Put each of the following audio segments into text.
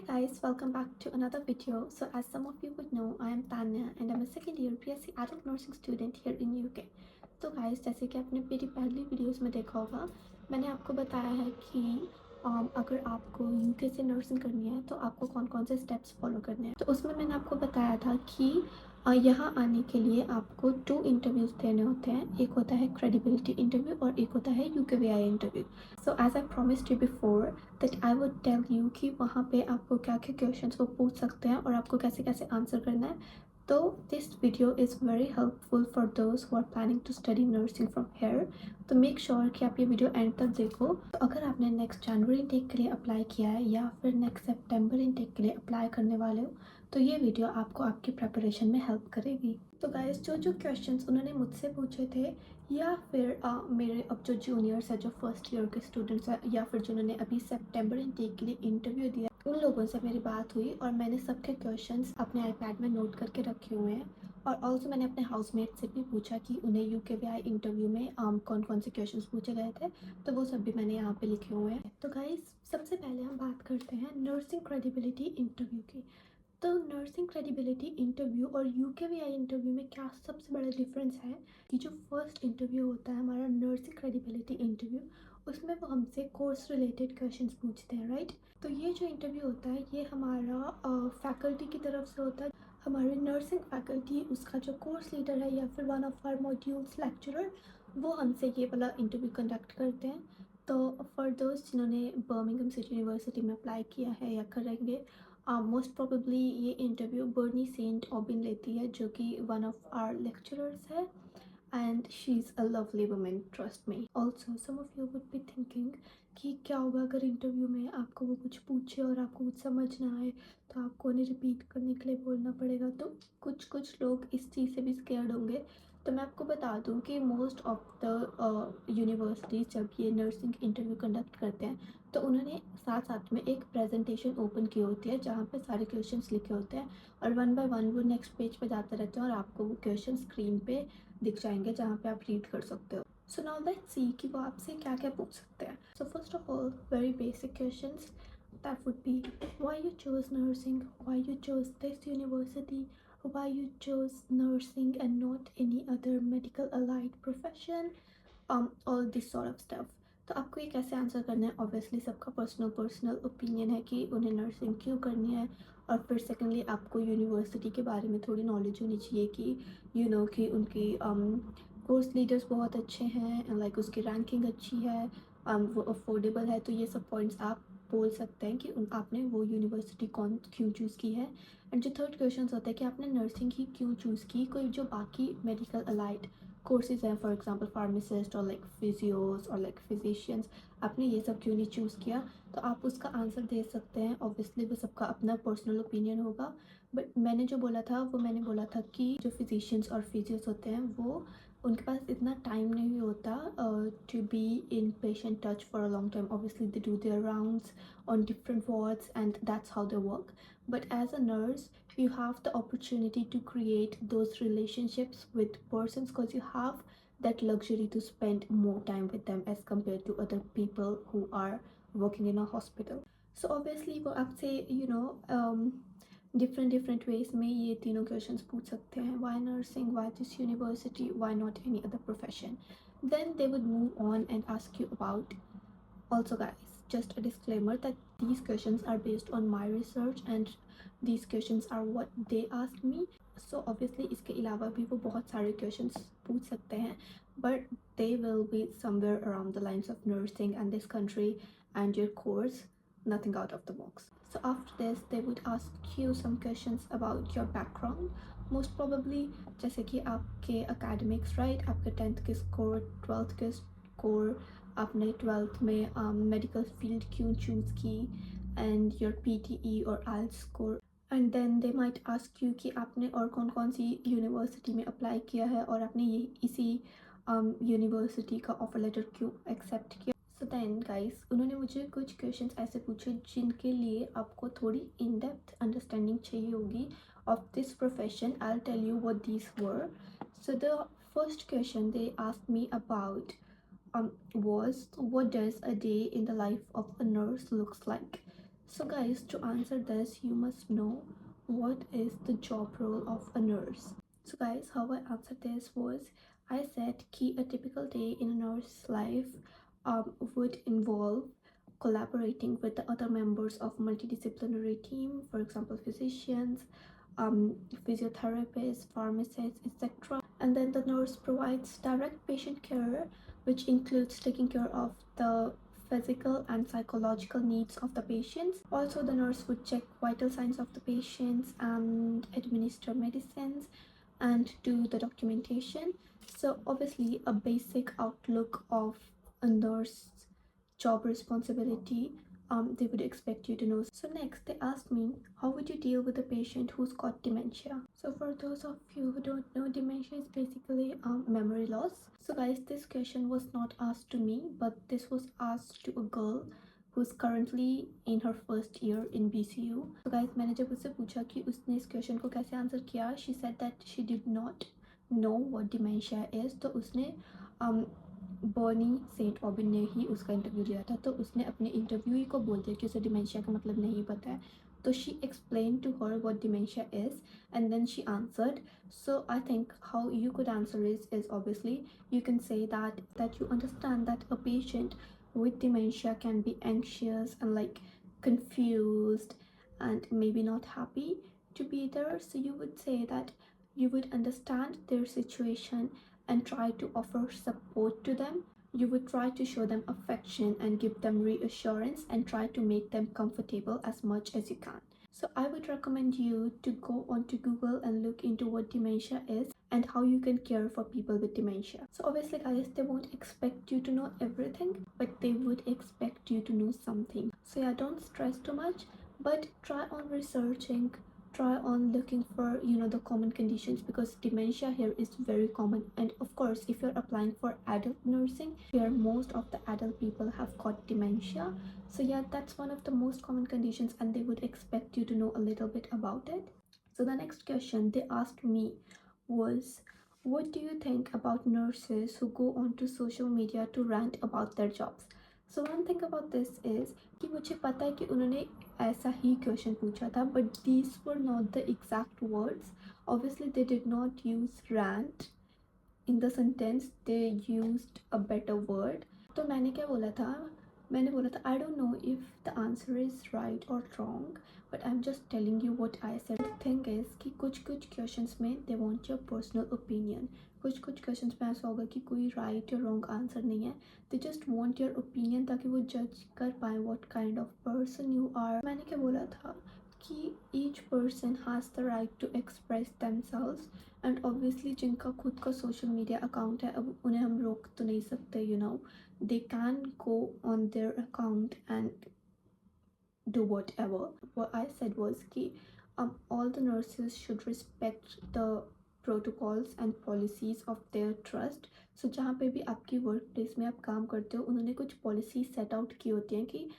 guys, welcome back to another video. So as some of you would know, I am Tanya and I'm a second year BSc adult nursing student here in UK. तो guys, जैसे कि आपने मेरी पहली videos में देखा होगा, मैंने आपको बताया है कि अगर आपको यूके से नर्सिंग करनी है तो आपको कौन कौन से स्टेप्स फॉलो करने हैं। तो उसमें मैंने आपको बताया था कि यहाँ आने के लिए आपको 2 इंटरव्यूज़ देने होते हैं। एक होता है क्रेडिबिलिटी इंटरव्यू और एक होता है UKVI interview. So as I promised you before that I would tell you कि वहाँ पे आपको क्या क्या क्वेश्चंस वो पूछ सकते हैं और आपको कैसे कैसे आंसर करना है। तो this video is very helpful for those who are planning to study nursing from here. तो मेक श्योर कि आप ये वीडियो एंड तक देखो। तो अगर आपने नेक्स्ट जनवरी इनटेक के लिए अप्लाई किया है या फिर नेक्स्ट सितंबर इनटेक के लिए अप्लाई करने वाले हो तो ये वीडियो आपको आपकी प्रिपरेशन में हेल्प करेगी। तो गाइस, जो क्वेश्चंस उन्होंने मुझसे पूछे थे या फिर मेरे अब जो जूनियर्स है, जो फर्स्ट ईयर के स्टूडेंट्स हैं या फिर जिन्होंने अभी सितंबर इनटेक के लिए इंटरव्यू दिया, उन लोगों से मेरी बात हुई और मैंने सबके क्वेश्चंस अपने आईपैड में नोट करके रखे हुए हैं। और ऑल्सो मैंने अपने हाउसमेट से भी पूछा कि उन्हें यूकेवीआई इंटरव्यू में कौन कौन से क्वेश्चंस पूछे गए थे, तो वो सब भी मैंने यहाँ पे लिखे हुए हैं। तो गाइस, सबसे पहले हम बात करते हैं नर्सिंग क्रेडिबिलिटी इंटरव्यू की। तो नर्सिंग क्रेडिबिलिटी इंटरव्यू और यूकेवीआई इंटरव्यू में क्या सबसे बड़ा डिफरेंस है कि जो फर्स्ट इंटरव्यू होता है हमारा नर्सिंग क्रेडिबिलिटी इंटरव्यू, उसमें वो हमसे कोर्स रिलेटेड क्वेश्चंस पूछते हैं, राइट। तो ये जो इंटरव्यू होता है ये हमारा फैकल्टी की तरफ से होता है। हमारे नर्सिंग फैकल्टी, उसका जो कोर्स लीडर है या फिर one of our modules lecturer, वो हमसे ये वाला इंटरव्यू कंडक्ट करते हैं। तो फॉर दोस्त जिन्होंने बर्मिंघम सिटी यूनिवर्सिटी में अप्लाई किया है या करेंगे, मोस्ट प्रोबेबली ये इंटरव्यू बर्नी सेंट ऑबिन लेती है, जो कि वन ऑफ आवर लेक्चरर्स है and she is a lovely woman, trust me. Also some of you would be thinking कि क्या होगा अगर इंटरव्यू में आपको वो कुछ पूछे और आपको कुछ समझ ना आए, तो आपको उन्हें रिपीट करने के लिए बोलना पड़ेगा। तो कुछ लोग इस चीज़ से भी स्केर्ड होंगे। तो मैं आपको बता दूं कि मोस्ट ऑफ द यूनिवर्सिटीज़ जब ये नर्सिंग इंटरव्यू कंडक्ट करते हैं तो उन्होंने साथ साथ में एक प्रेजेंटेशन ओपन की होती है जहाँ पे सारे क्वेश्चंस लिखे होते हैं और वन बाय वन वो नेक्स्ट पेज पे जाते रहते हैं और आपको वो क्वेश्चन स्क्रीन पे दिख जाएंगे जहाँ पे आप रीड कर सकते हो। सो नाउ लेट्स सी कि वो आपसे क्या क्या पूछ सकते हैं। So first of all, very basic questions that would be why you chose nursing, why you chose this university, why you chose nursing and not any other medical allied profession, all this sort of stuff. तो आपको ये कैसे answer करना है, obviously सबका personal opinion है कि उन्हें नर्सिंग क्यों करनी है। और फिर सेकेंडली आपको यूनिवर्सिटी के बारे में थोड़ी नॉलेज होनी चाहिए कि कि उनकी कोर्स लीडर्स बहुत अच्छे हैं, लाइक उसकी रैंकिंग अच्छी है, वो अफोर्डेबल है। तो ये सब पॉइंट्स आप बोल सकते हैं कि आपने वो यूनिवर्सिटी क्यों चूज़ की है। एंड जो थर्ड क्वेश्चन होता है कि आपने नर्सिंग ही क्यों चूज़ की, कोई जो बाकी मेडिकल अलाइड कोर्सेज हैं, फॉर एग्जांपल फार्मासिस्ट और लाइक फिजियोस और लाइक फिजिशियंस, आपने ये सब क्यों नहीं चूज़ किया। तो आप उसका आंसर दे सकते हैं। ऑब्वियसली वो सबका अपना पर्सनल ओपिनियन होगा, बट मैंने जो बोला था वो मैंने बोला था कि जो फिजिशियंस और फिजियोस होते हैं वो उनके पास इतना टाइम नहीं होता to be in patient touch for a long time. Obviously they do their rounds on different wards and that's how they work. But as a nurse, you have the opportunity to create those relationships with persons because you have that luxury to spend more time with them as compared to other people who are working in a hospital. So obviously वो आपसे different ways में ये तीनों questions पूछ सकते हैं। why nursing, why this university, why not any other profession. Then they would move on and ask you about, also guys, just a disclaimer that these questions are based on my research and these questions are what they asked me. So obviously इसके अलावा भी वो बहुत सारे questions पूछ सकते हैं, but they will be somewhere around the lines of nursing and this country and your course, nothing out of the box. So after this they would ask you some questions about your background, most probably जैसे कि आपके academics, right, आपके 10th के score, 12th के score, आपने 12th में medical field क्यों choose की, एंड योर पीटीई और IELTS score. And then they might ask you कि आपने और कौन सी यूनिवर्सिटी में अप्लाई किया है और आपने ये इसी यूनिवर्सिटी का ऑफर लेटर क्यों एक्सेप्ट किया। सो देन गाइस, उन्होंने मुझे कुछ क्वेश्चंस ऐसे पूछे जिनके लिए आपको थोड़ी इन डेप्थ अंडरस्टैंडिंग चाहिए होगी of this profession. I'll tell you what these were. So the first question they asked me about was what does a day in the life of a nurse looks like. So guys, to answer this, you must know what is the job role of a nurse. So guys, how I answered this was, I said key a typical day in a nurse's life would involve collaborating with the other members of multidisciplinary team, for example physicians, physiotherapists, pharmacists, etc. And then the nurse provides direct patient care, which includes taking care of the physical and psychological needs of the patients. Also, the nurse would check vital signs of the patients and administer medicines and do the documentation. So obviously a basic outlook of a nurse job responsibility they would expect you to know. So next they asked me, how would you deal with a patient who's got dementia? So for those of you who don't know, dementia is basically memory loss. So guys, this question was not asked to me, but this was asked to a girl who's currently in her first year in BCU. So guys, मैंने जब उससे पूछा कि उसने इस question को कैसे answer किया, she said that she did not know what dementia is. तो उसने बर्नी सेंट ऑबिन ने ही उसका इंटरव्यू लिया था, तो उसने अपने इंटरव्यू को बोल दिया कि उसे डिमेंशिया का मतलब नहीं पता है. तो she explain to her what dementia is and then she answered. So I think how you could answer is obviously you can say that you understand that a patient with dementia can be anxious and like confused and maybe not happy to be there. So you would say that you would understand their situation and try to offer support to them. You would try to show them affection and give them reassurance and try to make them comfortable as much as you can. So I would recommend you to go onto Google and look into what dementia is and how you can care for people with dementia. So obviously guys, they won't expect you to know everything, but they would expect you to know something. So yeah, don't stress too much, but try on researching, try on looking for the common conditions, because dementia here is very common. And of course, if you're applying for adult nursing, where most of the adult people have got dementia, so yeah, that's one of the most common conditions and they would expect you to know a little bit about it. So the next question they asked me was, what do you think about nurses who go onto social media to rant about their jobs? So one thing about this is कि मुझे पता है कि उन्होंने ऐसा ही question पूछा था, but these were not the exact words. Obviously they did not use rant in the sentence, they used a better word. तो मैंने क्या बोला था, मैंने बोला था I don't know if the answer is right or wrong, but I'm just telling you what I said. The thing is कि कुछ questions में they want your personal opinion. कुछ questions में ऐसा होगा कि कोई right or wrong answer नहीं है. They just want your opinion ताकि वो judge कर पाए what kind of person you are. मैंने क्या बोला था कि each person has the right to express themselves, and obviously जिनका खुद का social media account है, अब उन्हें हम रोक तो नहीं सकते, they can go on their account and do whatever. What I said was कि all the nurses should respect the protocols and policies of their trust. So जहाँ पे भी आपकी वर्क प्लेस में आप काम करते हो, उन्होंने कुछ पॉलिसी सेट आउट की होती हैं कि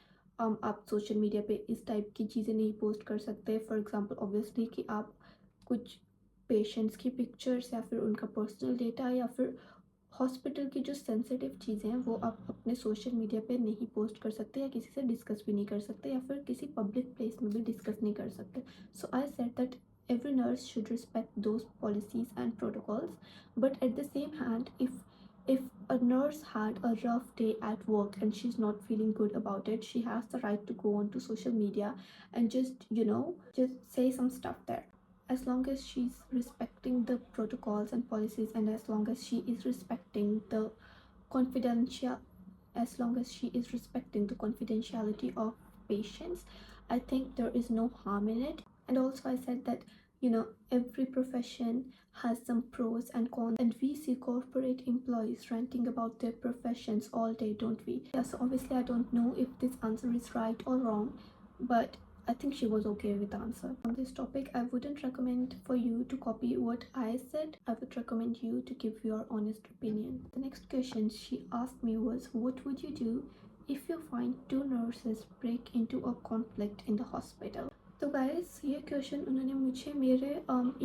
आप सोशल मीडिया पे इस टाइप की चीज़ें नहीं पोस्ट कर सकते. फॉर एग्जांपल ऑब्वियसली कि आप कुछ पेशेंट्स की पिक्चर्स या फिर उनका पर्सनल डेटा या फिर हॉस्पिटल की जो सेंसिटिव चीज़ें हैं वो आप अपने सोशल मीडिया पे नहीं पोस्ट कर सकते या किसी से डिस्कस भी नहीं कर सकते या फिर किसी पब्लिक प्लेस में भी डिस्कस नहीं कर सकते. So I said that every nurse should respect those policies and protocols, but at the same hand, if a nurse had a rough day at work and she's not feeling good about it, she has the right to go onto social media and just say some stuff there, as long as she's respecting the protocols and policies, and as long as she is respecting the confidential as long as she is respecting the confidentiality of patients. I think there is no harm in it. And also I said that every profession has some pros and cons, and we see corporate employees ranting about their professions all day, don't we? Yeah, so obviously I don't know if this answer is right or wrong, but I think she was okay with the answer. On this topic, I wouldn't recommend for you to copy what I said. I would recommend you to give your honest opinion. The next question she asked me was, what would you do if you find two nurses break into a conflict in the hospital? तो guys, ये question उन्होंने मुझे मेरे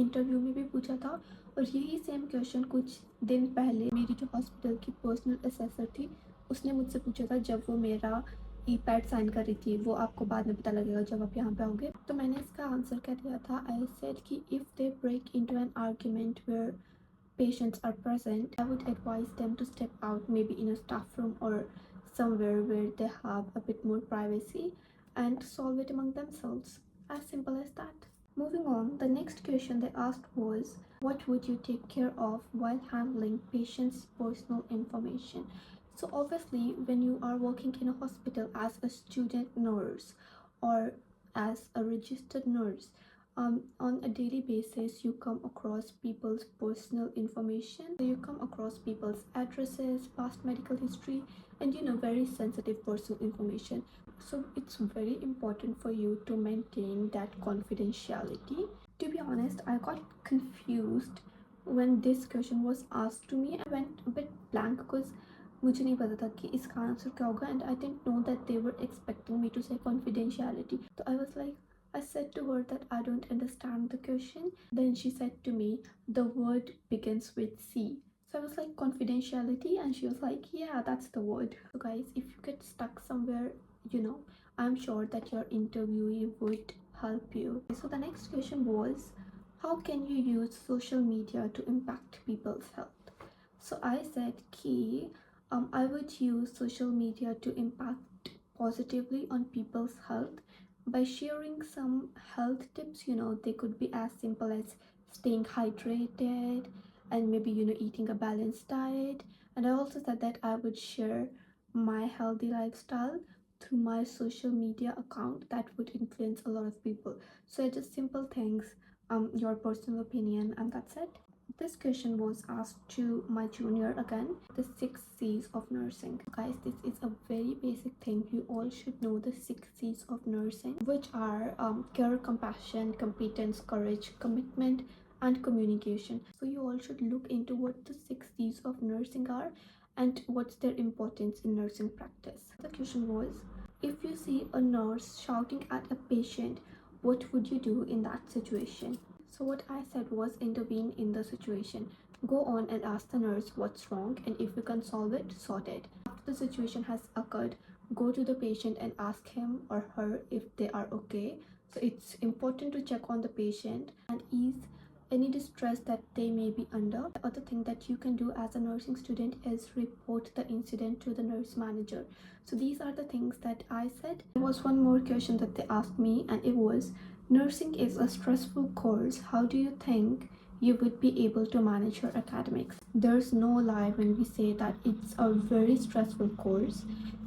interview में भी पूछा था, और यही सेम क्वेश्चन कुछ दिन पहले मेरी जो हॉस्पिटल की पर्सनल असेसर थी उसने मुझसे पूछा था जब वो मेरा ई पैड साइन कर रही थी, वो आपको बाद में पता लगेगा जब आप यहाँ पे आओगे। तो मैंने इसका आंसर क्या दिया था, आई सेड कि if they break into an argument where patients are present, I would advise them to step out, maybe in a staff room or somewhere where they have a bit more privacy, and solve it among themselves. As simple as that. Moving on, the next question they asked was, what would you take care of while handling patients' personal information? So obviously, when you are working in a hospital as a student nurse or as a registered nurse, on a daily basis you come across people's personal information. So you come across people's addresses, past medical history, and very sensitive personal information. So it's very important for you to maintain that confidentiality. To be honest, I got confused when this question was asked to me. I went a bit blank because मुझे नहीं पता था कि इसका answer क्या होगा, and I didn't know that they were expecting me to say confidentiality. So I was like, I said to her that I don't understand the question. Then she said to me, the word begins with C. So I was like, confidentiality, and she was like, yeah, that's the word. So guys, if you get stuck somewhere, I'm sure that your interviewee would help you. So the next question was, how can you use social media to impact people's health? So I said key, I would use social media to impact positively on people's health by sharing some health tips. They could be as simple as staying hydrated and maybe eating a balanced diet. And I also said that I would share my healthy lifestyle through my social media account that would influence a lot of people. So just simple things, your personal opinion, and that's it. This question was asked to my junior again, the 6 C's of nursing. Guys, this is a very basic thing. You all should know the 6 C's of nursing, which are care, compassion, competence, courage, commitment, and communication. So you all should look into what the 6 C's of nursing are and what's their importance in nursing practice. The question was, if you see a nurse shouting at a patient, what would you do in that situation? So what I said was, intervene in the situation. Go on and ask the nurse what's wrong, and if you can solve it, sort it. After the situation has occurred, go to the patient and ask him or her if they are okay. So it's important to check on the patient and ease any distress that they may be under. The other thing that you can do as a nursing student is report the incident to the nurse manager. So these are the things that I said. There was one more question that they asked me, and it was, nursing is a stressful course. How do you think you would be able to manage your academics? There's no lie when we say that it's a very stressful course.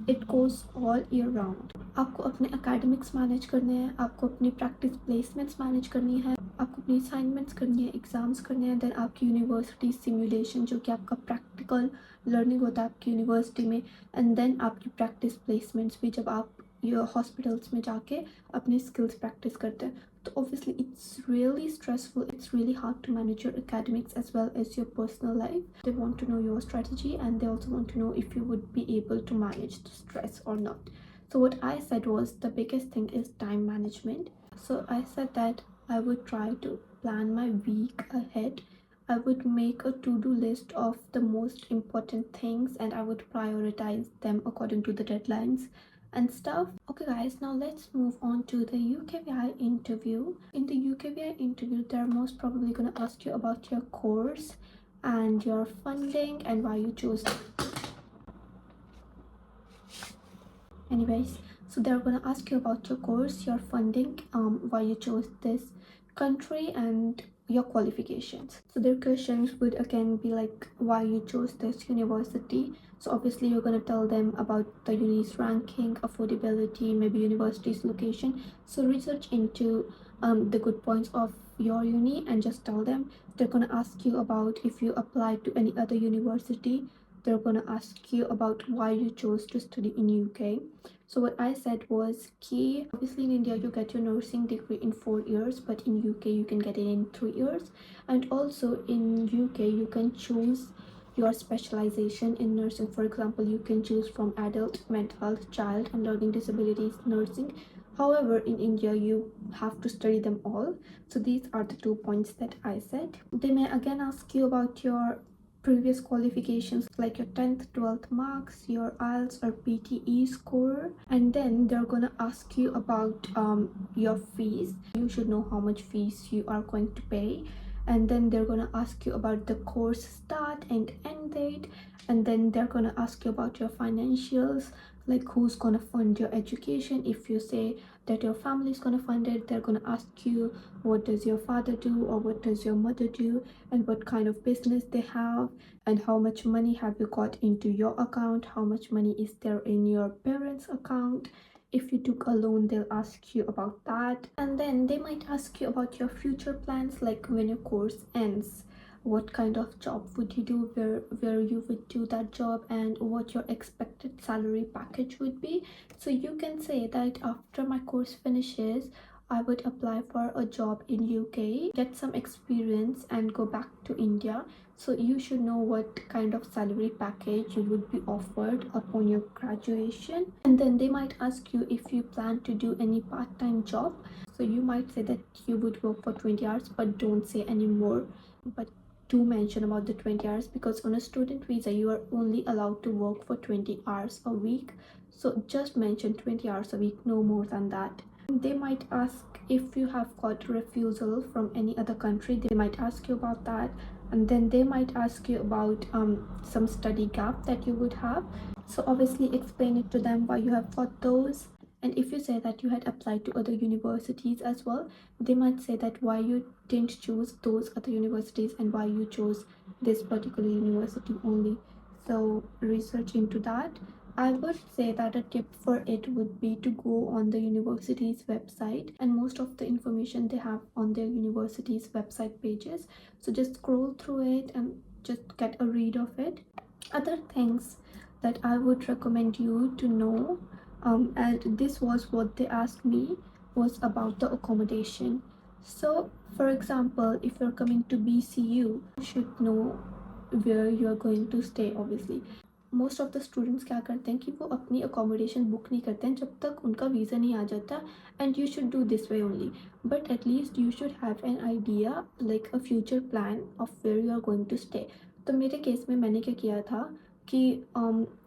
It goes all year round. आपको अपने academics manage करने हैं, आपको अपनी practice placements manage करनी है, आपको अपनी assignments करनी है, exams करने हैं, then आपकी university simulation जो कि आपका practical learning होता है आपकी university में, and then आपकी practice placements भी जब आप हॉस्पिटल्स में जाके अपनी स्किल्स प्रैक्टिस करते हैं. तो obviously it's really stressful. It's really hard to manage your academics as well as your personal life. They want to know your strategy, and they also want to know if you would be able to manage the stress or not. So what I said was, the biggest thing is time management. So I said that I would try to plan my week ahead. I would make a to-do list of the most important things, and I would prioritize them according to the deadlines and stuff. Okay guys, now let's move on to the UKVI interview. In the UKVI interview, they're most probably going to ask you about your course and your funding and why you chose anyways. So they're going to ask you about your course, your funding, why you chose this country, and your qualifications. So their questions would again be like, why you chose this university. So obviously you're going to tell them about the uni's ranking, affordability, maybe university's location. So research into the good points of your uni and just tell them. They're going to ask you about if you applied to any other university. They're going to ask you about why you chose to study in UK. So what I said was key. Obviously in India you get your nursing degree in 4 years, but in UK you can get it in 3 years. And also in UK you can choose your specialization in nursing. For example, you can choose from adult, mental health, child and learning disabilities nursing. However, in India you have to study them all. So these are the 2 points that I said. They may again ask you about your previous qualifications like your 10th 12th marks, your IELTS or PTE score, and then they're gonna ask you about your fees. You should know how much fees you are going to pay, and then they're gonna ask you about the course start and end date, and then they're gonna ask you about your financials, like who's gonna fund your education. If you say that your family is gonna fund it, they're gonna ask you what does your father do or what does your mother do, and what kind of business they have, and how much money have you got into your account, how much money is there in your parents account. If you took a loan, they'll ask you about that, and then they might ask you about your future plans, like when your course ends, what kind of job would you do, where you would do that job, and what your expected salary package would be. So you can say that after my course finishes, I would apply for a job in UK, get some experience and go back to India. So you should know what kind of salary package you would be offered upon your graduation. And then they might ask you if you plan to do any part-time job. So you might say that you would work for 20 hours, but don't say any more. But do mention about the 20 hours, because on a student visa you are only allowed to work for 20 hours a week. So just mention 20 hours a week, no more than that. They might ask if you have got refusal from any other country, they might ask you about that. And then they might ask you about some study gap that you would have. So obviously explain it to them why you have got those. And if you say that you had applied to other universities as well, they might say that why you didn't choose those other universities and why you chose this particular university only. So research into that. I would say that a tip for it would be to go on the university's website, and most of the information they have on their university's website pages. So just scroll through it and just get a read of it. Other things that I would recommend you to know, and this was what they asked me, was about the accommodation. So for example, if you're coming to BCU, you should know where you're going to stay. Obviously most of the students क्या करते हैं कि वो अपनी accommodation book नहीं करते हैं जब तक उनका वीज़ा नहीं आ जाता, and you should do this way only. But at least you should have an idea, like a future plan of where you are going to stay. तो मेरे केस में मैंने क्या किया था कि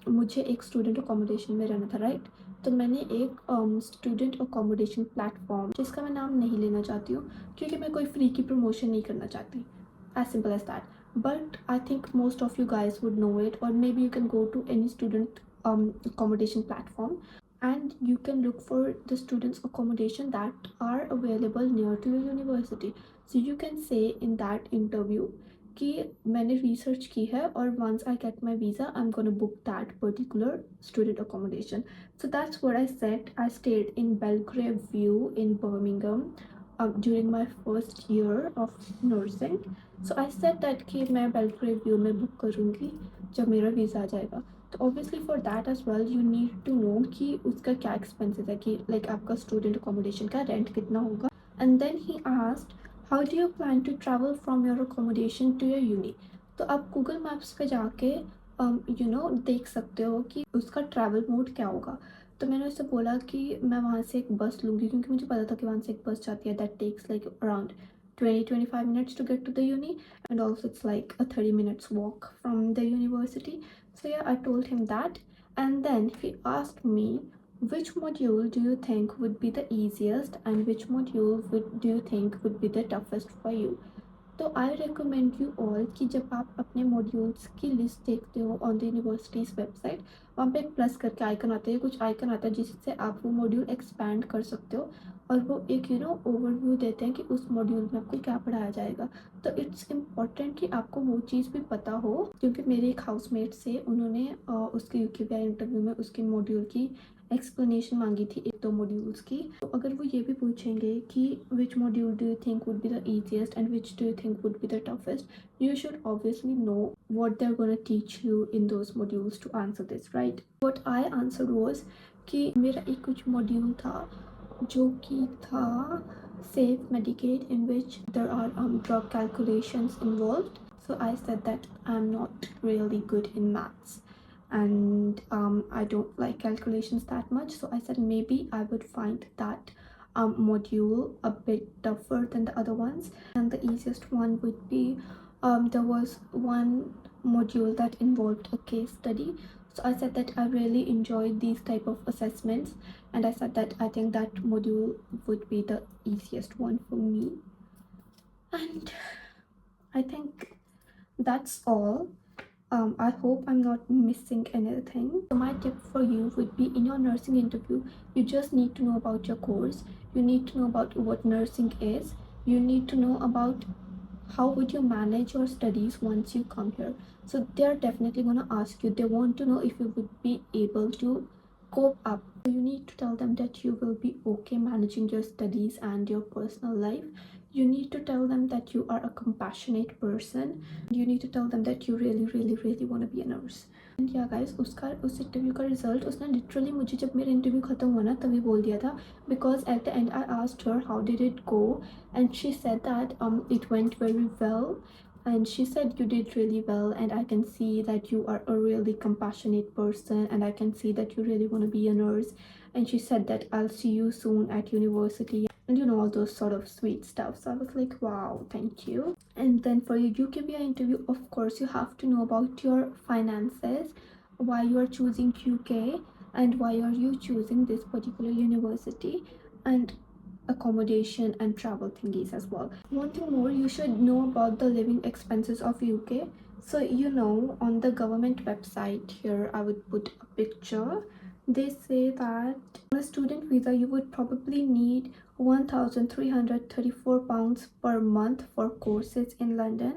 मुझे एक स्टूडेंट अकोमोडेशन में रहना था, राइट. तो मैंने एक स्टूडेंट अकोमोडेशन प्लेटफॉर्म, जिसका मैं नाम नहीं लेना चाहती हूँ क्योंकि मैं कोई फ्री की प्रमोशन नहीं करना चाहती, as simple as that. But I think most of you guys would know it, or maybe you can go to any student accommodation platform and you can look for the students accommodation that are available near to your university. So you can say in that interview कि मैंने research की है और once I get my visa I'm gonna book that particular student accommodation. So that's what I said. I stayed in Belgrave View in Birmingham during my first year of nursing. So I said that कि मैं Belgrave view में book करूँगी जब मेरा visa आ जाएगा. तो obviously for that as well you need to know कि उसका क्या एक्सपेंसेस है, कि लाइक आपका स्टूडेंट अकोमोडेशन का रेंट कितना होगा. And then he asked how do you plan to travel from your accommodation to your uni. तो आप गूगल मैप्स पे जाके देख सकते हो कि उसका ट्रैवल मोड क्या होगा. तो मैंने उससे बोला कि मैं वहाँ से एक बस लूँगी, क्योंकि मुझे पता था कि वहाँ से एक बस जाती है that takes like around 20-25 minutes to get to the uni, and also it's like a 30 minutes walk from the university. So yeah, I told him that, and then he asked me which module do you think would be the easiest and which module do you think would be the toughest for you. तो I recommend you all कि जब आप अपने modules की list देखते हो on the universities website, वहाँ पे एक प्लस करके आइकन आते हैं, कुछ आइकन आता है जिससे आप वो मॉड्यूल एक्सपैंड कर सकते हो, और वो एक ओवरव्यू देते हैं कि उस मॉड्यूल में आपको क्या पढ़ाया जाएगा. तो इट्स इम्पॉर्टेंट कि आपको वो चीज़ भी पता हो, क्योंकि मेरे एक हाउसमेट से उन्होंने उसके यूकेवीआई इंटरव्यू में उसके मॉड्यूल की एक्सप्लेनेशन मांगी थी, 1-2 मॉड्यूल्स की. तो अगर वो ये भी पूछेंगे कि which module do you think would be the easiest and which do you think would be the toughest, you should obviously know what they're going to teach you in those modules to answer this, right? What I answered was कि मेरा एक कुछ module था जो कि था safe Medicaid, in which there are drug calculations involved. So I said that I'm not really good in maths and I don't like calculations that much. So I said maybe I would find that module a bit tougher than the other ones, and the easiest one would be there was one module that involved a case study. So I said that I really enjoyed these type of assessments, and I said that I think that module would be the easiest one for me. And I think that's all. I hope I'm not missing anything. So my tip for you would be, in your nursing interview, you just need to know about your course. You need to know about what nursing is. You need to know about how would you manage your studies once you come here. So they're definitely going to ask you. They want to know if you would be able to cope up. So you need to tell them that you will be okay managing your studies and your personal life. You need to tell them that you are a compassionate person. You need to tell them that you really want to be a nurse. And yeah guys, उस interview का result उसने literally मुझे जब मेरा interview ख़त्म हुआ ना तभी बोल दिया था, because at the and I asked her how did it go and she said that it went very well, and she said you did really well, and I can see that you are a really compassionate person, and I can see that you really want to be a nurse. And she said that I'll see you soon at university, and you know, all those sort of sweet stuff. So I was like, wow, thank you. And then for your UKVI interview, of course you have to know about your finances, why you are choosing UK, and why are you choosing this particular university, and accommodation and travel thingies as well. One thing more, you should know about the living expenses of UK. So you know, on the government website here, I would put a picture. They say that on a student visa you would probably need £1,334 per month for courses in London,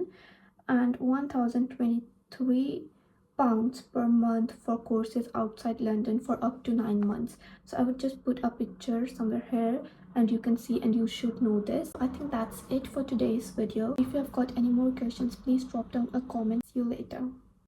and £1,023 per month for courses outside London for up to 9 months. So I would just put a picture somewhere here, and you can see, and you should know this. I think that's it for today's video. If you have got any more questions, please drop down a comment. See you later.